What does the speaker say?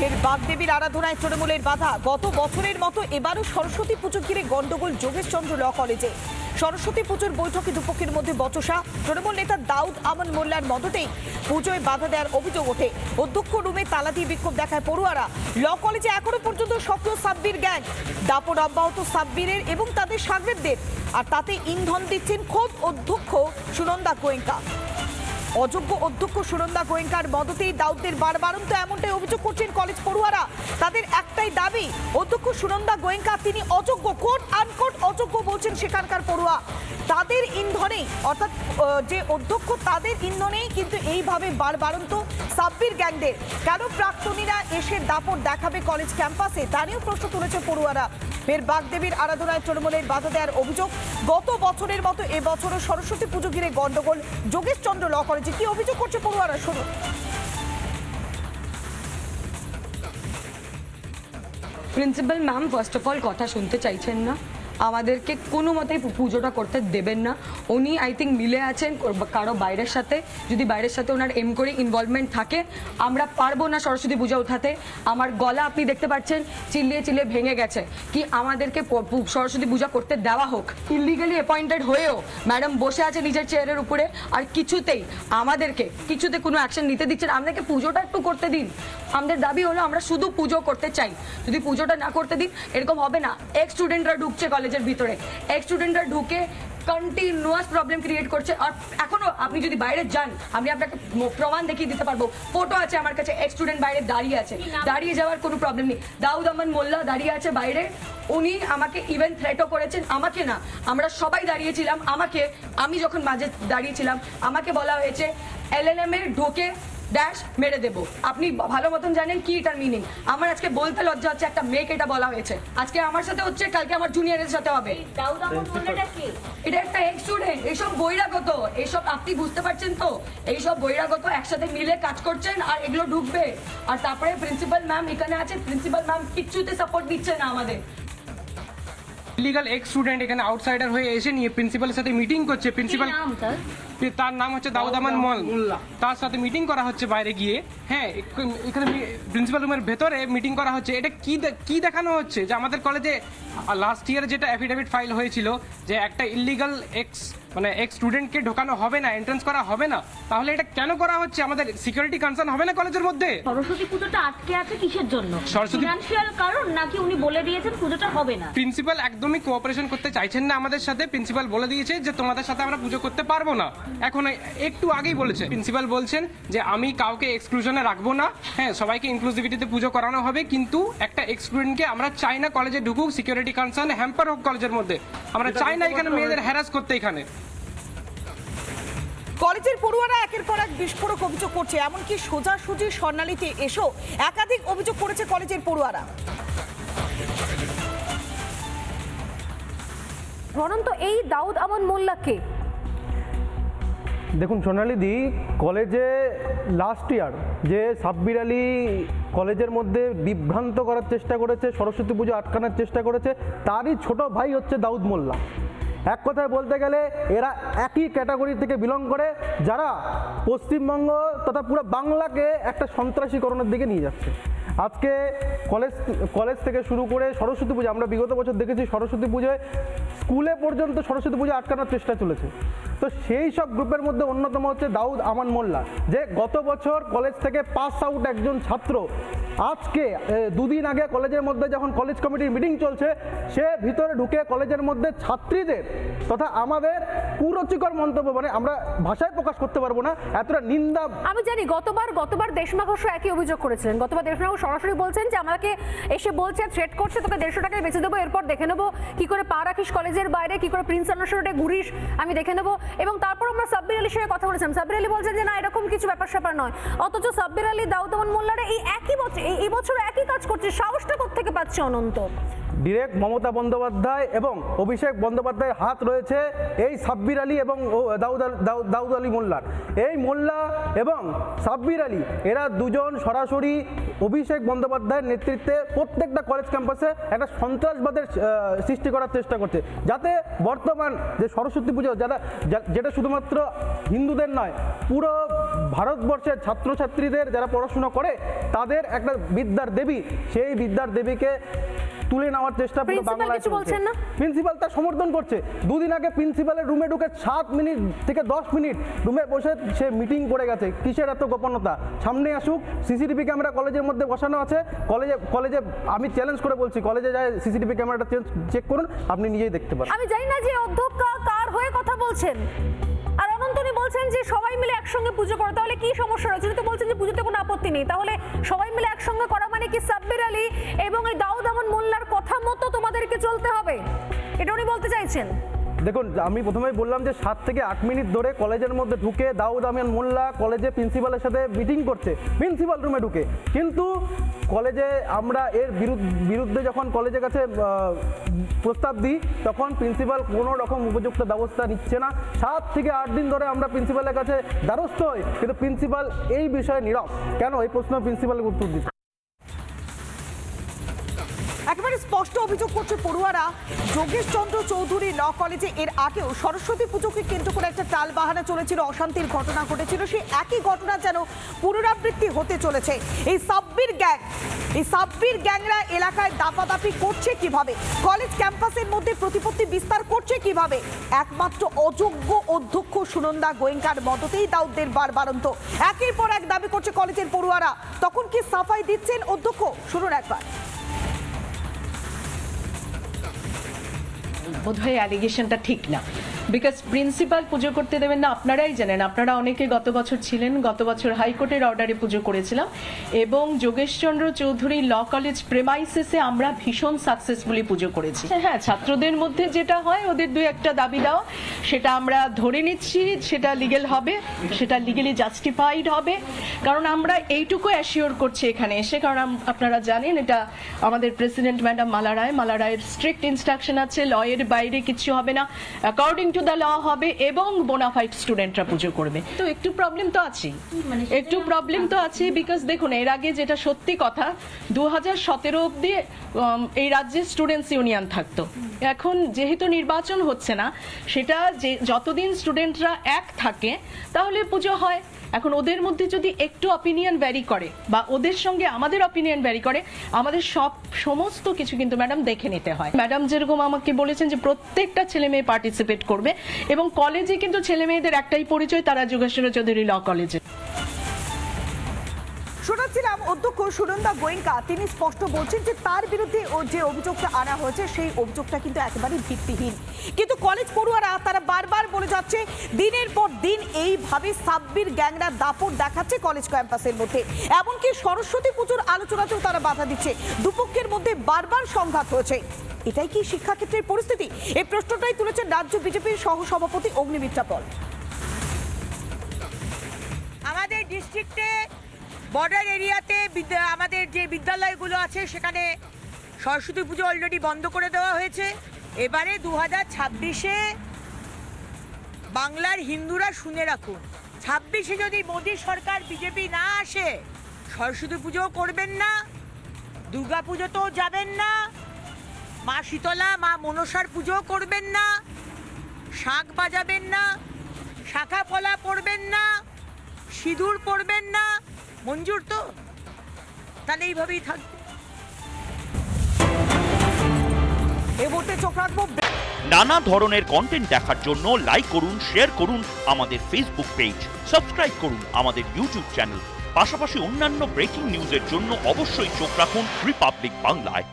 ফের বাগদেবীর আরাধনায় তৃণমূলের বাধা। গত বছরের মতো এবারও সরস্বতী পুজো ঘিরে গন্ডগোল যোগেশচন্দ্র ল কলেজে। সরস্বতী পুজোর বৈঠকে দুপক্ষের মধ্যে বচসা। তৃণমূল নেতা দাউদ আমান মোল্লার মদতেই পুজোয় বাধা দেওয়ার অভিযোগ ওঠে। অধ্যক্ষ রুমে তালা দিয়ে বিক্ষোভ দেখায় পড়ুয়ারা। ল কলেজে এখনো পর্যন্ত সক্রিয় সাব্বির গ্যাং। দাপট অব্যাহত সাব্বিরের এবং তাদের সাগরেদদের। আর তাতে ইন্ধন দিচ্ছেন খোদ অধ্যক্ষ সুনন্দা গোয়েঙ্কা। অযোগ্য অধ্যক্ষ সুনন্দা গোয়েঙ্কার মদতেই দাউদদের বারবারন্ত এমনটাই অভিযোগ করছেন কলেজ পড়ুয়ারা। তাদের একটাই দাবি, অধ্যক্ষ সুনন্দা গোয়েঙ্কা তিনি অযোগ্য, কোট আনকোট অযোগ্য বলছেন সেখানকার পড়ুয়া। তাদের ইন্ধনেই, অর্থাৎ যে অধ্যক্ষ তাদের ইন্ধনেই কিন্তু এইভাবে বারবারন্ত সাব্বির গ্যাংদের। কেন প্রাক্তনীরা এসে দাপট দেখাবে কলেজ ক্যাম্পাসে, তা নিয়েও প্রশ্ন তুলেছে পড়ুয়ারা। ফের বাগদেবীর আরাধনায় তৃণমূলের বাধা দেওয়ার অভিযোগ। গত বছরের মতো এবছরও সরস্বতী পুজো ঘিরে গন্ডগোল যোগেশচন্দ্র ল কলেজে। কি অভিযোগ করছে পড়ুয়ারা, শুনুন। Principal ma'am first of all কথা শুনতে চাইছেন না, আমাদেরকে কোনো মতেই পুজোটা করতে দেবেন না। উনি আই থিঙ্ক মিলে আছেন কারো বাইরের সাথে। যদি বাইরের সাথে ওনার এম করে ইনভলভমেন্ট থাকে, আমরা পারবো না সরস্বতী পূজা উঠাতে। আমার গলা আপনি দেখতে পাচ্ছেন চিল্লিয়ে চিল্লিয়ে ভেঙে গেছে। কি আমাদেরকে সরস্বতী পূজা করতে দেওয়া হোক। ইলিগালি অ্যাপয়েন্টেড হয়েও ম্যাডাম বসে আছে নিজের চেয়ারের উপরে, আর কিছুতেই কিছুতে কোনো অ্যাকশন নিতে দিচ্ছেন। আমাদেরকে পুজোটা একটু করতে দিন। আমাদের দাবি হলো আমরা শুধু পুজো করতে চাই। যদি পুজোটা না করতে দিন, এরকম হবে না। এক্স স্টুডেন্টরা ঢুকছে কলেজের ভিতরে, এক্স স্টুডেন্টরা ঢুকে কন্টিনিউয়াস প্রবলেম ক্রিয়েট করছে। আর এখনো আপনি যদি বাইরে যান, আমি আপনাকে প্রমাণ দেখিয়ে দিতে পারবো, ফটো আছে আমার কাছে। এক্স স্টুডেন্ট বাইরে দাঁড়িয়ে আছে, দাঁড়িয়ে যাওয়ার কোনো প্রবলেম নেই। দাউদ আমান মোল্লা দাঁড়িয়ে আছে বাইরে। উনি আমাকে ইভেন থ্রেটও করেছেন, আমাকে না, আমরা সবাই দাঁড়িয়েছিলাম। আমি যখন মাঝে দাঁড়িয়েছিলাম, আমাকে বলা হয়েছে এলএনএম এর ঢোকে ড্যাশ মেরে দেবো। আপনি ভালো মতন জানেন কি এটার মিনিং। আমার আজকে বলতে লজ্জা হচ্ছে, একটা মেয়েকে এটা বলা হয়েছে। আজকে আমার সাথে হচ্ছে, কালকে আমার জুনিয়রের সাথে হবে। এটা একটা এক্স স্টুডেন্ট। এইসব বহিরাগত, এইসব আপনি বুঝতে পারছেন তো, এইসব বহিরাগত একসাথে মিলে কাজ করছেন আর এগুলো ঢুকবে। আর তারপরে প্রিন্সিপাল ম্যাম এখানে আছে, প্রিন্সিপাল ম্যাম কিচ্ছুতে সাপোর্ট দিচ্ছে না আমাদের। ইলিগাল এক্স স্টুডেন্ট এখানে আউটসাইডার হয়ে এসে নিয়ে প্রিন্সিপালের সাথে মিটিং করছে। প্রিন্সিপাল তার নাম হচ্ছে দাউদ আমান মোল্লা। তার সাথে মিটিং করা হচ্ছে বাইরে গিয়ে। হ্যাঁ, এখানে প্রিন্সিপাল রুমের ভেতরে মিটিং করা হচ্ছে। এটা কি দেখানো হচ্ছে যে আমাদের কলেজে লাস্ট ইয়ার যেটা অ্যাফিডেভিট ফাইল হয়েছিল যে একটা ইলিগাল এক্স স্টুডেন্টকে ঢোকানো হবে না, এন্ট্রান্স করা হবে না, তাহলে এটা কেন করা হচ্ছে? আমাদের সিকিউরিটি কনসার্ন হবে না কলেজের মধ্যে? সরস্বতী পুজোটা আটকে আছে কিসের জন্য? সরস্বতী ফিনান্সিয়াল কারণ, নাকি উনি বলে দিয়েছেন পুজোটা হবে না? প্রিন্সিপাল একদমই কোঅপারেশন করতে চাইছেন না আমাদের সাথে। প্রিন্সিপাল বলে দিয়েছে যে তোমাদের সাথে আমরা পুজো করতে পারবো না। এখন একটু আগেই বলেছে প্রিন্সিপাল, বলছেন যে আমি কাউকে এক্সক্লুশনে রাখবো না। হ্যাঁ, সবাইকে ইনক্লুসিভিটিতে পুজো করানো হবে, কিন্তু একটা স্টুডেন্টকে আমরা চাই না কলেজে ঢুকুক, সিকিউরিটি কনসার্ন হ্যাম্পার হোক কলেজের মধ্যে। আমরা চাই না এখানে মেয়েদের হ্যারাস করতে। এখানে কলেজের পড়ুয়ারা একের পর এক বিস্ফোরক অভিযোগ করছে। এমনকি সোজাসুজি স্বর্ণালীতে এসেও একাধিক অভিযোগ করেছে কলেজের পড়ুয়ারা। বরন্ত এই দাউদ আমান মোল্লাকে দেখুন সোনালিদি, কলেজে লাস্ট ইয়ার যে সাব্বির আলী কলেজের মধ্যে বিভ্রান্ত করার চেষ্টা করেছে, সরস্বতী পুজো আটকানোর চেষ্টা করেছে, তারই ছোট ভাই হচ্ছে দাউদ মোল্লা। এক কথায় বলতে গেলে এরা একই ক্যাটাগরি থেকে বিলং করে, যারা পশ্চিমবঙ্গ তথা পুরো বাংলাকে একটা সন্ত্রাসীকরণের দিকে নিয়ে যাচ্ছে। আজকে কলেজ থেকে শুরু করে সরস্বতী পুজো, আমরা বিগত বছর দেখেছি সরস্বতী পুজোয় স্কুলে পর্যন্ত সরস্বতী পুজো আটকানোর চেষ্টা চলেছে। তো সেই সব গ্রুপের মধ্যে অন্যতম হচ্ছে দাউদ আমান মোল্লা, যে গত বছর কলেজ থেকে পাস আউট একজন ছাত্র। আজকে দুদিন আগে কলেজের মধ্যে যখন কলেজ কমিটির মিটিং চলছে, সে ভিতরে ঢুকে কলেজের মধ্যে ছাত্রীদের তথা আমাদের কুরুচিকর মন্তব্য, মানে আমরা ভাষায় প্রকাশ করতে পারবো না, এতটা নিন্দা। আমি জানি গতবার দেশমা ঘোষ একই অভিযোগ করেছিলেন। গতবার দেশমা ঘোষ সরাসরি বলছেন যে আমাকে এসে বলছে, থ্রেট করছে, তোকে 150 টাকায় বেঁচে দেবো, এরপর দেখে নেবো কি করে পা রাখিস কলেজের বাইরে, কি করে প্রিন্স আনাসোটে ঘুরিস, আমি দেখে নেবো। এবং তারপর আমরা সাব্বির আলীর সঙ্গে কথা বলেছিলাম, সাব্বির আলী বলছেন যে না, এরকম কিছু ব্যাপার স্যাপার নয়। অথচ সাব্বির আলী দাউদ আমান মোল্লারা এই বছর একই কাজ করছে। সাহসটা কোত্থেকে পাচ্ছে অনন্ত? ডিরেক্ট মমতা বন্দ্যোপাধ্যায় এবং অভিষেক বন্দ্যোপাধ্যায়ের হাত রয়েছে এই সাব্বির আলী এবং দাউদ আলী মোল্লার। এই মোল্লা এবং সাব্বির আলী এরা দুজন সরাসরি অভিষেক বন্দ্যোপাধ্যায়ের নেতৃত্বে প্রত্যেকটা কলেজ ক্যাম্পাসে একটা সন্ত্রাসবাদের সৃষ্টি করার চেষ্টা করছে, যাতে বর্তমান যে সরস্বতী পুজো যেটা শুধুমাত্র হিন্দুদের নয়, পুরো ভারতবর্ষের ছাত্রছাত্রীদের যারা পড়াশোনা করে তাদের একটা বিদ্যার দেবী, সেই বিদ্যার দেবীকে তুলে নেওয়ার চেষ্টা পুরো Principal বাংলায় কিছু বলছেন না? প্রিন্সিপাল তার সমর্থন করছে। দুদিন আগে প্রিন্সিপালের রুমে ঢুকে 7 মিনিট থেকে 10 মিনিট রুমে বসে সে মিটিং করে গেছে। কিসের এত গোপনতা? সামনে আসুক, সিসিটিভি ক্যামেরা কলেজের মধ্যে বসানো আছে। কলেজে আমি চ্যালেঞ্জ করে বলছি, কলেজে যায় সিসিটিভি ক্যামেরাটা চেক করুন, আপনি নিজেই দেখতে পারেন। আমি জানি না যে অধ্যক্ষ কার হয়ে কথা বলছেন। আর অনন্তনী বলছেন যে সবাই মিলে একসঙ্গে পুজো করো, তাহলে কি সমস্যা রয়েছে? উনি তো বলছেন যে পুজোতে কোনো আপত্তি নেই, তাহলে সবাই মিলে একসঙ্গে করা মানে কি সাব্বির আলী এবং এই দাউদ আমান মোল্লার কথা মতো তোমাদেরকে চলতে হবে, এটা উনি বলতে চাইছেন? দেখুন, আমি প্রথমেই বললাম যে 7 থেকে 8 মিনিট ধরে কলেজের মধ্যে ঢুকে দাউদ আমান মোল্লা কলেজে প্রিন্সিপালের সাথে মিটিং করছে, প্রিন্সিপাল রুমে ঢুকে। কিন্তু কলেজে আমরা এর বিরুদ্ধে যখন কলেজের কাছে প্রস্তাব দিই, তখন প্রিন্সিপাল কোনো রকম উপযুক্ত ব্যবস্থা নিচ্ছে না। 7 থেকে 8 দিন ধরে আমরা প্রিন্সিপালের কাছে দ্বারস্থ হই, কিন্তু প্রিন্সিপাল এই বিষয়ে নীরব। কেন? এই প্রশ্ন প্রিন্সিপালের উত্তর দিচ্ছে। একেবারে স্পষ্ট অভিযোগ করছে পড়ুয়ারা, যোগেশ চন্দ্র চৌধুরী ল কলেজে এর আগেও সরস্বতী পুজোকে কেন্দ্র করে একটা টাল বাহানা চলেছিল, অশান্তির ঘটনা ঘটেছিল। সেই একই ঘটনা যেন পুনরাবৃত্তি হতে চলেছে। এই সাব্বির গ্যাংরা এলাকায় দাপাদাপি করছে কিভাবে, কলেজ ক্যাম্পাসের মধ্যে প্রতিপত্তি বিস্তার করছে কিভাবে, একমাত্র অযোগ্য অধ্যক্ষ সুনন্দা গোয়েঙ্কার মদতেই দাউদদের বারবারন্ত। একের পর এক দাবি করছে কলেজের পড়ুয়ারা, তখন কি সাফাই দিচ্ছেন অধ্যক্ষ? শুনুন একবার। বোধহয় অ্যালিগেশনটা ঠিক না, বিকজ প্রিন্সিপাল পুজো করতে দেবেন না। আপনারাই জানেন, আপনারা অনেকে গত বছর ছিলেন, গত বছর হাইকোর্টের অর্ডারে পুজো করেছিলাম এবং যোগেশচন্দ্র চৌধুরী ল কলেজ প্রেমাইসেসে আমরা ভীষণ সাকসেসফুলি পুজো করেছি। হ্যাঁ, ছাত্রদের মধ্যে যেটা হয়, ওদের 2-1টা দাবি দেওয়া, সেটা আমরা ধরে নিচ্ছি, সেটা লিগেল হবে, সেটা লিগেলি জাস্টিফাইড হবে। কারণ আমরা এইটুকু অ্যাসিওর করছি এখানে এসে, কারণ আপনারা জানেন এটা আমাদের প্রেসিডেন্ট ম্যাডাম মালা রায়ের স্ট্রিক্ট ইনস্ট্রাকশন আছে, লয়ের বাইরে কিছু হবে না, অ্যাকর্ডিং টু দ্য ল হবে এবং বোনাফাইড স্টুডেন্টরা পুজো করবে। তো একটু প্রবলেম তো আছে, বিকজ দেখুন, এর আগে যেটা সত্যি কথা, 2017 অবধি এই রাজ্যে স্টুডেন্টস ইউনিয়ন থাকতো। এখন যেহেতু নির্বাচন হচ্ছে না, সেটা যে যতদিন স্টুডেন্টরা এক থাকে তাহলে পুজো হয়। এখন ওদের মধ্যে যদি একটু অপিনিয়ন ভ্যারি করে বা ওদের সঙ্গে আমাদের অপিনিয়ন ভ্যারি করে, আমাদের সমস্ত কিছু কিন্তু ম্যাডাম দেখে নিতে হয়। ম্যাডাম যেরকম আমাকে বলেছেন যে প্রত্যেকটা ছেলে মেয়ে পার্টিসিপেট করবে এবং কলেজে কিন্তু ছেলে মেয়েদের একটাই পরিচয়, তারা যোগেশচন্দ্র চৌধুরী ল কলেজে। শোনাচ্ছিলাম অধ্যক্ষ সুনন্দা গোয়েঙ্কা, তিনি স্পষ্ট বলছেন যে তার বিরুদ্ধে যে অভিযোগটা আনা হয়েছে সেই অভিযোগটা কিন্তু একেবারে ভিত্তিহীন। কিন্তু কলেজ পড়ুয়ারা তারা বারবার বলে যাচ্ছে, দিনের পর দিন এইভাবে সাব্বির গ্যাংরা দাপট দেখাচ্ছে কলেজ ক্যাম্পাসের মধ্যে। এমনকি সরস্বতী পুজোর আলোচনাতেও তারা বাধা দিচ্ছে, দুপক্ষের মধ্যে বারবার সংঘাত হয়েছে। এটাই কি শিক্ষাক্ষেত্রের পরিস্থিতি? এই প্রশ্নটাই তুলেছেন রাজ্য বিজেপির সহসভাপতি অগ্নিমিত্রা পল। আমাদের ডিস্ট্রিক্টে বর্ডার এরিয়াতে আমাদের যে বিদ্যালয়গুলো আছে সেখানে সরস্বতী পুজো অলরেডি বন্ধ করে দেওয়া হয়েছে। এবারে 2026-এ বাংলার হিন্দুরা শুনে রাখুন, 26-এ যদি মোদী সরকার বিজেপি না আসে, সরস্বতী পুজোও করবেন না, দুর্গা পুজোতেও যাবেন না, মা শীতলা মা মনসার পুজোও করবেন না, শাঁখ বাজাবেন না, শাখা পলা পরবেন না, সিঁদুর পরবেন না। মঞ্জুর তো? তাহলে এইভাবেই থাকবে। এই মুহূর্তে চোখ রাখবো। নানা ধরনের কন্টেন্ট দেখার জন্য লাইক করুন, শেয়ার করুন আমাদের ফেসবুক পেজ, সাবস্ক্রাইব করুন আমাদের ইউটিউব চ্যানেল। পাশাপাশি অন্যান্য ব্রেকিং নিউজের জন্য অবশ্যই চোখ রাখুন রিপাবলিক বাংলায়।